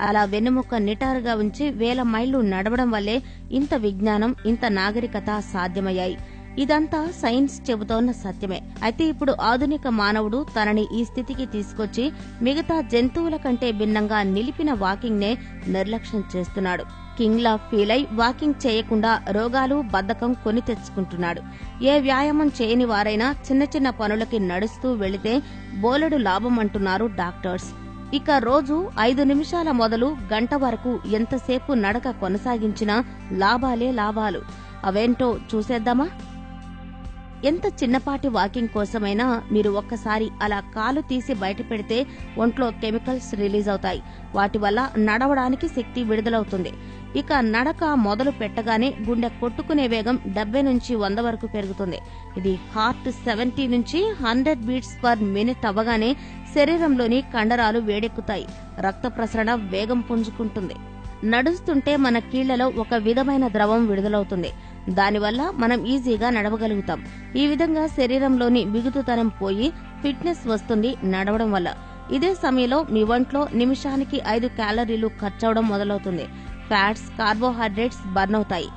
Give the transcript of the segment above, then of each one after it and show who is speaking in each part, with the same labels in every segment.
Speaker 1: అలా వెన్నెముక నిటారుగా ఉంచి వేల మైళ్లు నడవడం వల్లే ఇంత విజ్ఞానం, ఇంత నాగరికత సాధ్యమయ్యాయి. ఇదంతా సైన్స్ చెబుతోన్న సత్యమే. అయితే ఇప్పుడు ఆధునిక మానవుడు తనని ఈ స్థితికి తీసుకొచ్చి మిగతా జంతువుల కంటే భిన్నంగా నిలిపిన వాకింగ్ నే నిర్లక్ష్యం చేస్తున్నాడు. కింగ్ లా ఫీల్ అయి వాకింగ్ చేయకుండా రోగాలు, బద్ధకం కొని తెచ్చుకుంటున్నాడు. ఏ వ్యాయామం చేయని వారైనా చిన్న చిన్న పనులకి నడుస్తూ వెళితే బోలెడు లాభం అంటున్నారు డాక్టర్స్. ఇక రోజు 5 నిమిషాల మొదలు గంట వరకు ఎంతసేపు నడక కొనసాగించినా లాభాలే లాభాలు. అవేంటో చూసేద్దామా? ఎంత చిన్నపాటి వాకింగ్ కోసమైనా మీరు ఒక్కసారి అలా కాలు తీసి బయట పెడితే ఒంట్లో కెమికల్స్ రిలీజ్ అవుతాయి. వాటి వల్ల నడవడానికి శక్తి విడుదలవుతుంది. ఇక నడక మొదలు పెట్టగానే గుండె కొట్టుకునే వేగం 70 నుంచి 100 వరకు పెరుగుతుంది. ఇది హార్ట్ 70 నుంచి 100 బీట్స్ పర్ మినిట్ అవ్వగానే శరీరంలోని కండరాలు వేడెక్కుతాయి. రక్త ప్రసరణ వేగం పుంజుకుంటుంది. నడుస్తుంటే మన కీళ్లలో ఒక విధమైన ద్రవం విడుదలవుతుంది. దానివల్ల మనం ఈజీగా నడవగలుగుతాం. ఈ విధంగా శరీరంలోని బిగుతుతనం పోయి ఫిట్నెస్ వస్తుంది నడవడం వల్ల. ఇదే సమయంలో మీ ఒంట్లో నిమిషానికి 5 క్యాలరీలు ఖర్చవడం మొదలవుతుంది. ఫ్యాట్స్, కార్బోహైడ్రేట్స్ బర్న్ అవుతాయి.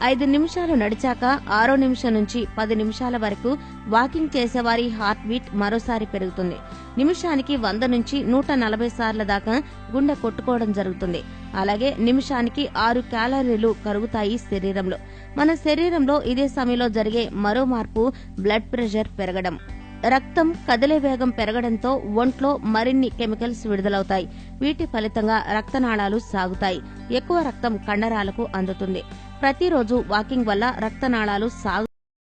Speaker 1: 5 నిమిషాలు నడిచాక 6వ నిమిషం నుంచి 10 నిమిషాల వరకు వాకింగ్ చేసేవారి హార్ట్ బీట్ మరోసారి పెరుగుతుంది. నిమిషానికి 100 నుంచి 140 సార్ల దాకా గుండె కొట్టుకోవడం జరుగుతుంది. అలాగే నిమిషానికి 6 క్యాలరీలు కరుగుతాయి శరీరంలో. మన శరీరంలో ఇదే సమయంలో జరిగే మరో మార్పు బ్లడ్ ప్రెషర్ పెరగడం. రక్తం కదిలే వేగం పెరగడంతో ఒంట్లో మరిన్ని కెమికల్స్ విడుదలవుతాయి. వీటి ఫలితంగా రక్తనాళాలు సాగుతాయి. ఎక్కువ రక్తం కండరాలకు అందుతుంది. ప్రతిరోజు వాకింగ్ వల్ల రక్తనాళాలు